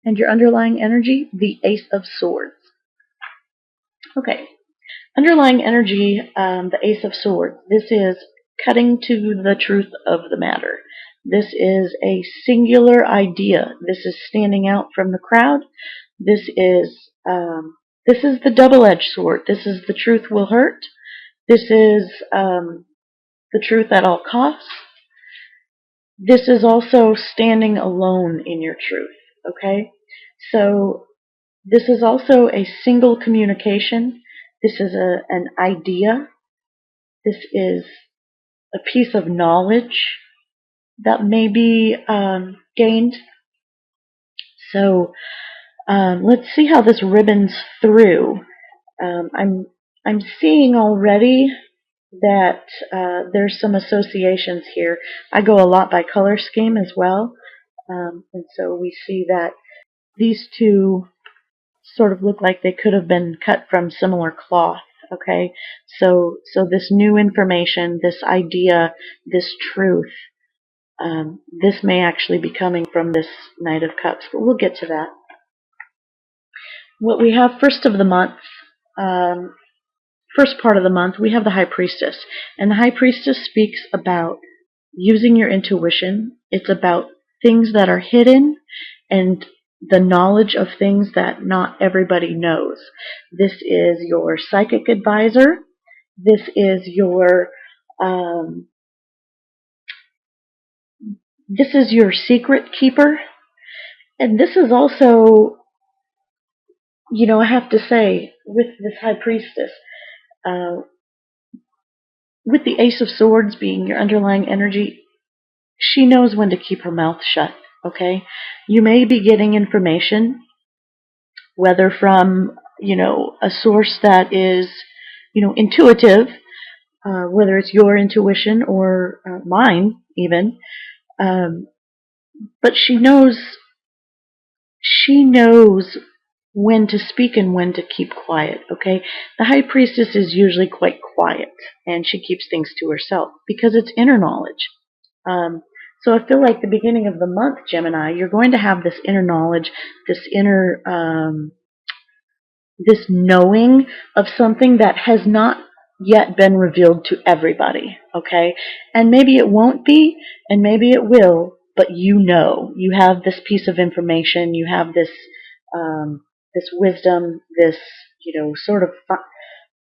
And your underlying energy, the Ace of Swords. Okay, underlying energy, the Ace of Swords. This is cutting to the truth of the matter. This is a singular idea. This is standing out from the crowd. This is the double-edged sword. This is the truth will hurt. This is the truth at all costs. This is also standing alone in your truth. Okay, so this is also a single communication. This is an idea. This is a piece of knowledge that may be gained. So let's see how this ribbons through. I'm seeing already that there's some associations here. I go a lot by color scheme as well, and so we see that these two sort of look like they could have been cut from similar cloth. Okay, so this new information, this idea, this truth, this may actually be coming from this Knight of Cups, but we'll get to that. What we have first of the month, first part of the month, we have the High Priestess, and the High Priestess speaks about using your intuition. It's about things that are hidden and the knowledge of things that not everybody knows. This is your psychic advisor. This is your secret keeper. And this is also, you know, I have to say, with this High Priestess, with the Ace of Swords being your underlying energy, she knows when to keep her mouth shut. Okay, you may be getting information, whether from, you know, a source that is, you know, intuitive, whether it's your intuition or mine even, but she knows when to speak and when to keep quiet. Okay, the High Priestess is usually quite quiet, and she keeps things to herself because it's inner knowledge. So I feel like the beginning of the month, Gemini, you're going to have this inner knowledge, this inner, this knowing of something that has not yet been revealed to everybody, okay? And maybe it won't be, and maybe it will, but you know. You have this piece of information, you have this, this wisdom, this, you know, sort of,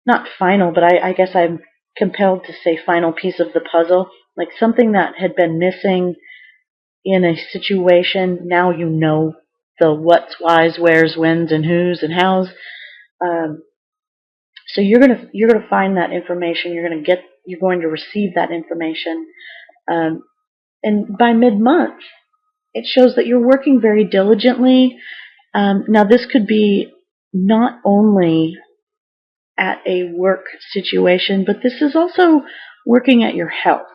not final, but I guess I'm compelled to say final piece of the puzzle. Like something that had been missing in a situation, now you know the what's, why's, where's, when's, and who's, and how's. So you're gonna find that information. You're going to receive that information, and by mid-month, it shows that you're working very diligently. Now this could be not only at a work situation, but this is also working at your health.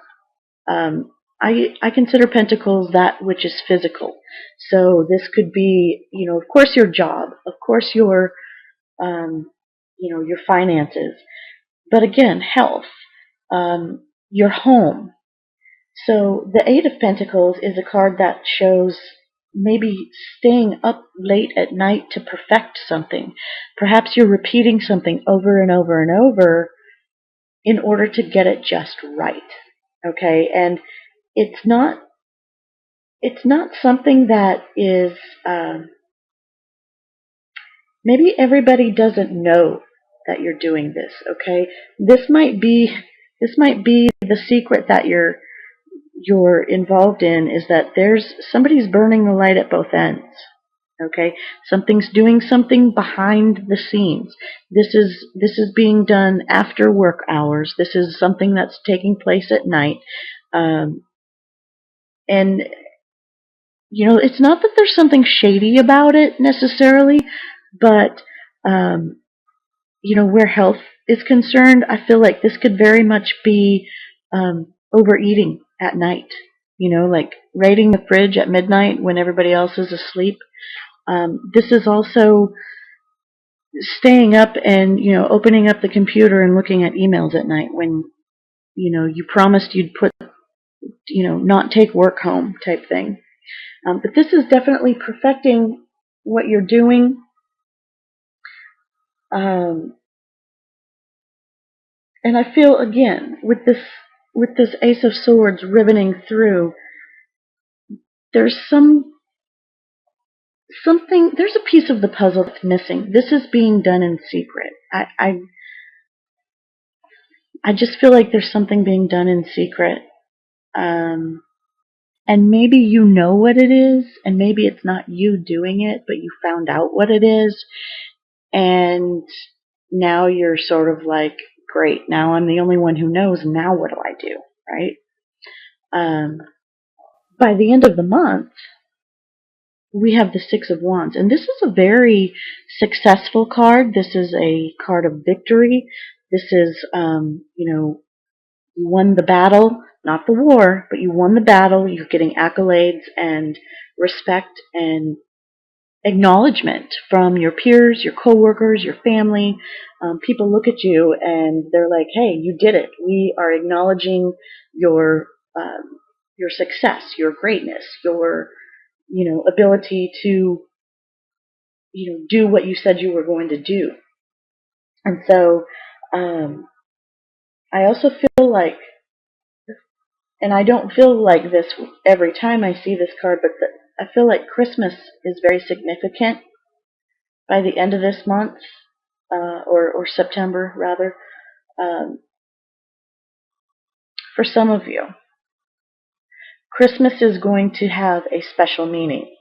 I consider Pentacles that which is physical. So this could be, you know, of course your job, of course your, you know, your finances, but again, health, your home. So the Eight of Pentacles is a card that shows maybe staying up late at night to perfect something. Perhaps you're repeating something over and over and over in order to get it just right. Okay, and it's not something that is, maybe everybody doesn't know that you're doing this. Okay, this might be the secret that you're involved in, is that somebody's burning the light at both ends. Okay, something's doing something behind the scenes. This is being done after work hours. This is something that's taking place at night. And, you know, it's not that there's something shady about it necessarily, but, you know, where health is concerned, I feel like this could very much be overeating at night. You know, like raiding the fridge at midnight when everybody else is asleep. This is also staying up and, you know, opening up the computer and looking at emails at night when, you know, you promised you'd put, you know, not take work home type thing. But this is definitely perfecting what you're doing. And I feel, again, with this Ace of Swords ribboning through, there's there's a piece of the puzzle that's missing. This is being done in secret. I just feel like there's something being done in secret. And maybe you know what it is, and maybe it's not you doing it, but you found out what it is, and now you're sort of like, great, now I'm the only one who knows, now what do I do, right? By the end of the month, we have the Six of Wands, and this is a very successful card. This is a card of victory. This is, you won the battle, not the war, but you won the battle. You're getting accolades and respect and acknowledgement from your peers, your coworkers, your family. People look at you and they're like, "Hey, you did it. We are acknowledging your success, your greatness, your ability to do what you said you were going to do." And so I also feel like, and I don't feel like this every time I see this card, but I feel like Christmas is very significant by the end of this month, or September rather, for some of you. Christmas is going to have a special meaning,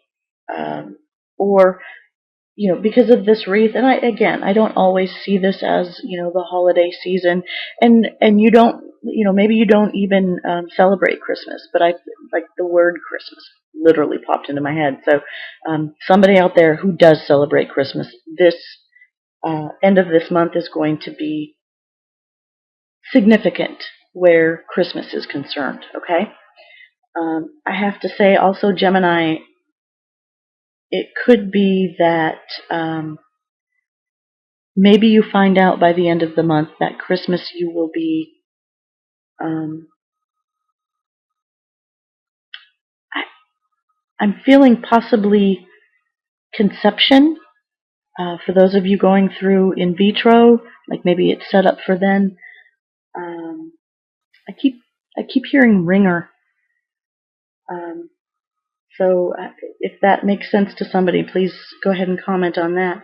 or because of this wreath. And I don't always see this as the holiday season, and you don't, maybe you don't even celebrate Christmas, but I like the word Christmas literally popped into my head. So somebody out there who does celebrate Christmas, this end of this month is going to be significant where Christmas is concerned. Okay. I have to say also, Gemini, it could be that maybe you find out by the end of the month that Christmas you will be I'm feeling possibly conception, for those of you going through in vitro, like maybe it's set up for then. I keep hearing ringer. So if that makes sense to somebody, please go ahead and comment on that.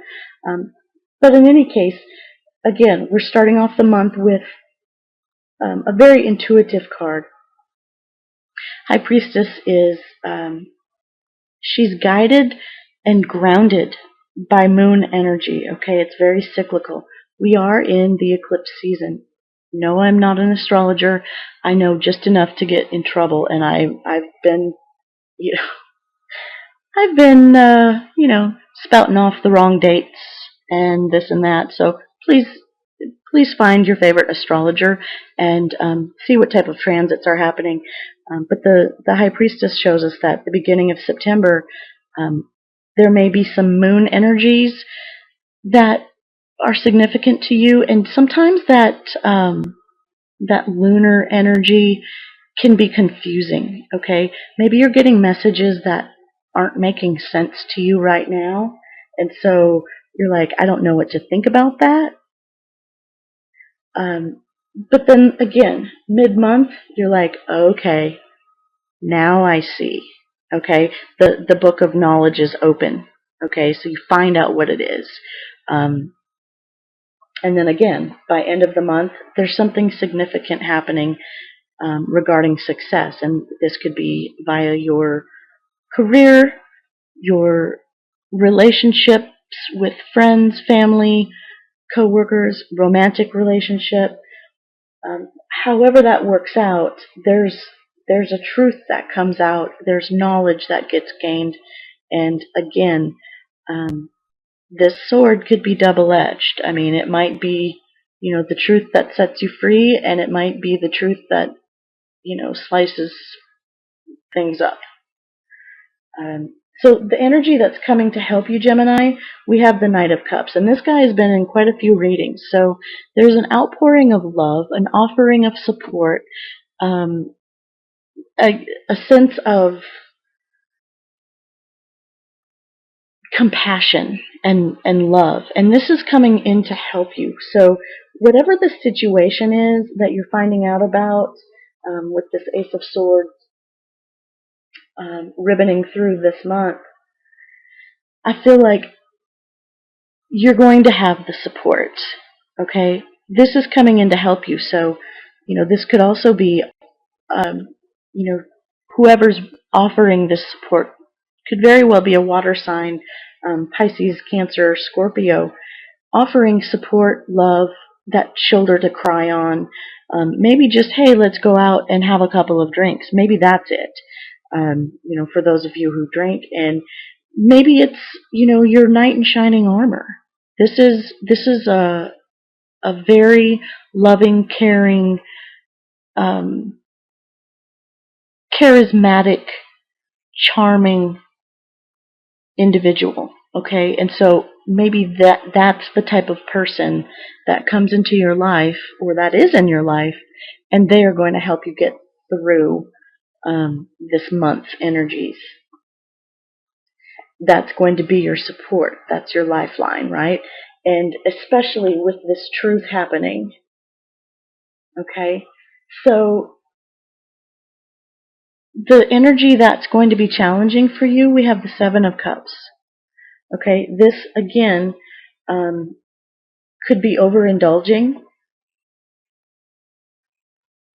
But in any case, again, we're starting off the month with a very intuitive card. High Priestess is, she's guided and grounded by moon energy. Okay, it's very cyclical. We are in the eclipse season. No, I'm not an astrologer. I know just enough to get in trouble, and I've been, spouting off the wrong dates and this and that. So please find your favorite astrologer and see what type of transits are happening. But the High Priestess shows us that at the beginning of September, there may be some moon energies that are significant to you, and sometimes that lunar energy can be confusing. Okay, maybe you're getting messages that aren't making sense to you right now, and so you're like, I don't know what to think about that. But then again, mid-month, you're like, okay, now I see. Okay, the book of knowledge is open. Okay, so you find out what it is. And then again, by end of the month, there's something significant happening regarding success. And this could be via your career, your relationships with friends, family, coworkers, romantic relationship. However that works out, there's a truth that comes out. There's knowledge that gets gained. And again, this sword could be double-edged. I mean, it might be, the truth that sets you free, and it might be the truth that, slices things up. So the energy that's coming to help you, Gemini, we have the Knight of Cups. And this guy has been in quite a few readings. So there's an outpouring of love, an offering of support, a sense of compassion and love. And this is coming in to help you. So whatever the situation is that you're finding out about with this Ace of Swords ribboning through this month, I feel like you're going to have the support. Okay? This is coming in to help you. So, this could also be, you know, whoever's offering this support could very well be a water sign, Pisces, Cancer, Scorpio, offering support, love, that shoulder to cry on. Maybe just, hey, let's go out and have a couple of drinks. Maybe that's it. For those of you who drink, and maybe it's, your knight in shining armor. This is a very loving, caring, charismatic, charming individual. Okay, and so maybe that's the type of person that comes into your life, or that is in your life, and they are going to help you get through this month's energies. That's going to be your support. That's your lifeline, right? And especially with this truth happening. Okay, so the energy that's going to be challenging for you, we have the Seven of Cups. Okay, this again could be overindulging,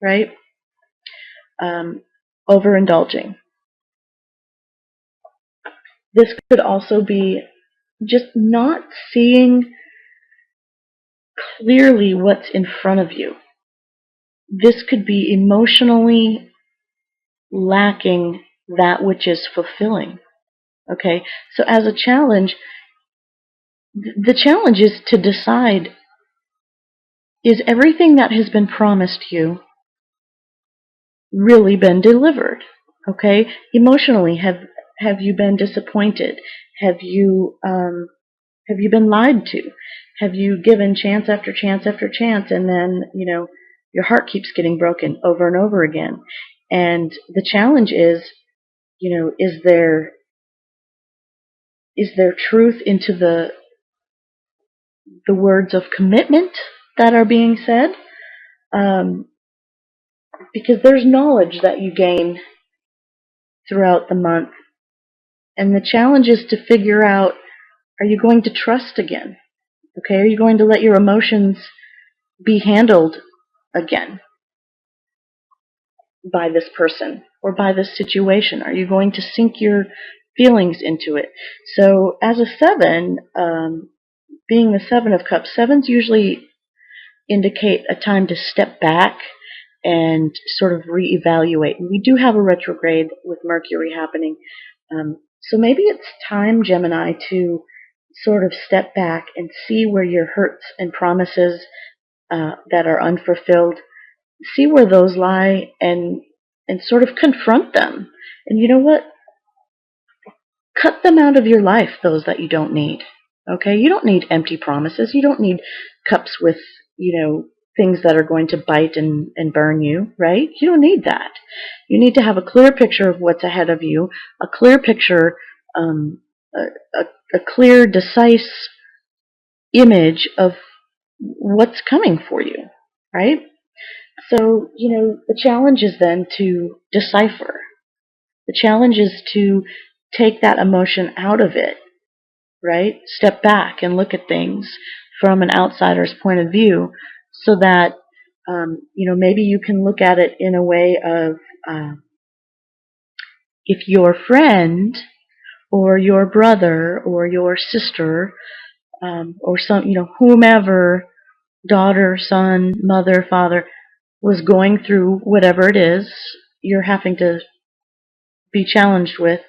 right? Overindulging. This could also be just not seeing clearly what's in front of you. This could be emotionally lacking that which is fulfilling. Okay, so as a challenge, the challenge is to decide, is everything that has been promised you really been delivered? Okay, emotionally, have you been disappointed? Have you been lied to? Have you given chance after chance after chance, and then your heart keeps getting broken over and over again? And the challenge is, is there truth into the words of commitment that are being said? Because there's knowledge that you gain throughout the month. And the challenge is to figure out, are you going to trust again? Okay, are you going to let your emotions be handled again by this person or by this situation? Are you going to sink your feelings into it? So as a 7, being the 7 of Cups, 7s usually indicate a time to step back and sort of reevaluate. And we do have a retrograde with Mercury happening. So maybe it's time, Gemini, to sort of step back and see where your hurts and promises that are unfulfilled, see where those lie, and sort of confront them. And you know what? Cut them out of your life, those that you don't need. Okay? You don't need empty promises. You don't need cups with, things that are going to bite and burn you, right? You don't need that. You need to have a clear picture of what's ahead of you, a clear picture, a clear, decisive image of what's coming for you, right? So, the challenge is then to decipher. The challenge is to take that emotion out of it, right? Step back and look at things from an outsider's point of view, so that maybe you can look at it in a way of, if your friend or your brother or your sister or some, whomever, daughter, son, mother, father, was going through whatever it is you're having to be challenged with,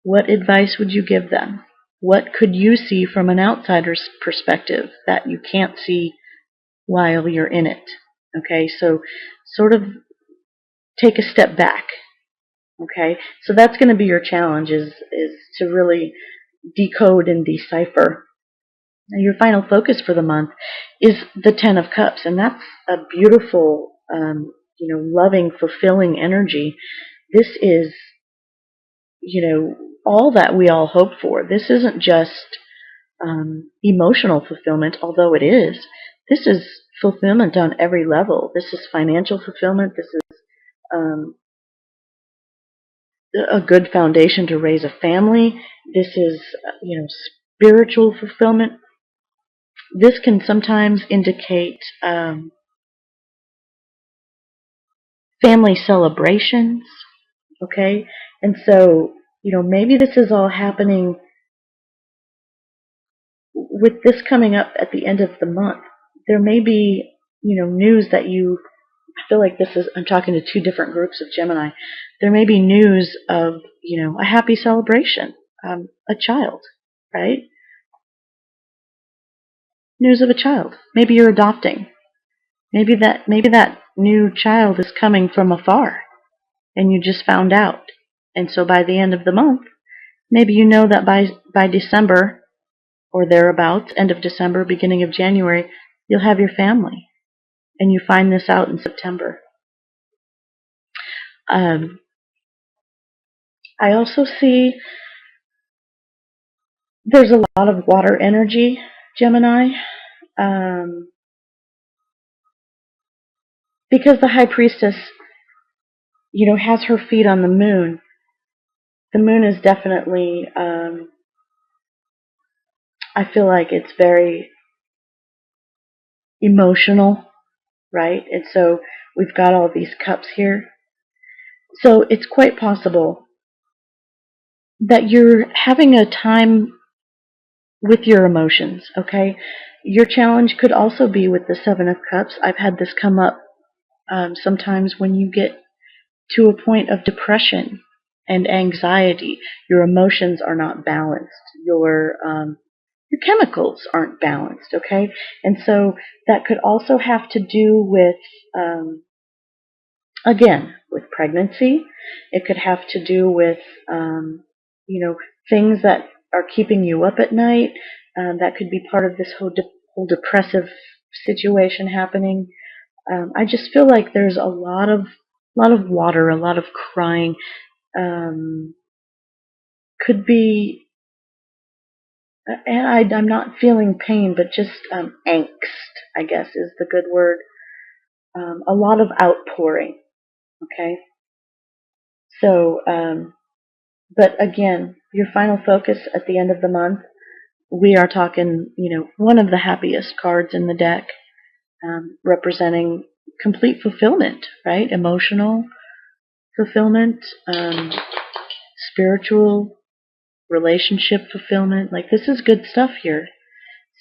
what advice would you give them? What could you see from an outsider's perspective that you can't see while you're in it? Okay, so sort of take a step back. Okay, so that's going to be your challenge, is to really decode and decipher. Now, your final focus for the month is the Ten of Cups, and that's a beautiful, loving, fulfilling energy. This is, all that we all hope for. This isn't just emotional fulfillment, although it is. This is fulfillment on every level. This is financial fulfillment. This is um, a good foundation to raise a family. This is, spiritual fulfillment. This can sometimes indicate family celebrations, okay? And so, maybe this is all happening with this coming up at the end of the month. There may be, news that I feel like I'm talking to two different groups of Gemini. There may be news of, a happy celebration, a child, right? News of a child. Maybe you're adopting. Maybe that new child is coming from afar and you just found out. And so by the end of the month, maybe you know that by December or thereabouts, end of December, beginning of January, you'll have your family. And you find this out in September. I also see there's a lot of water energy, Gemini, because the High Priestess, has her feet on the moon. The moon is definitely, I feel like it's very emotional, right? And so we've got all these cups here. So it's quite possible that you're having a time with your emotions, okay? Your challenge could also be with the Seven of Cups. I've had this come up sometimes when you get to a point of depression and anxiety. Your emotions are not balanced. Your chemicals aren't balanced, okay? And so that could also have to do with, again, with pregnancy. It could have to do with, things that are keeping you up at night. That could be part of this whole depressive situation happening. I just feel like there's a lot of water, a lot of crying. Could be, and I'm not feeling pain, but just angst, I guess, is the good word. A lot of outpouring. Okay. So, but again, your final focus at the end of the month, we are talking, one of the happiest cards in the deck, representing complete fulfillment, right? Emotional fulfillment, spiritual, relationship fulfillment. Like, this is good stuff here.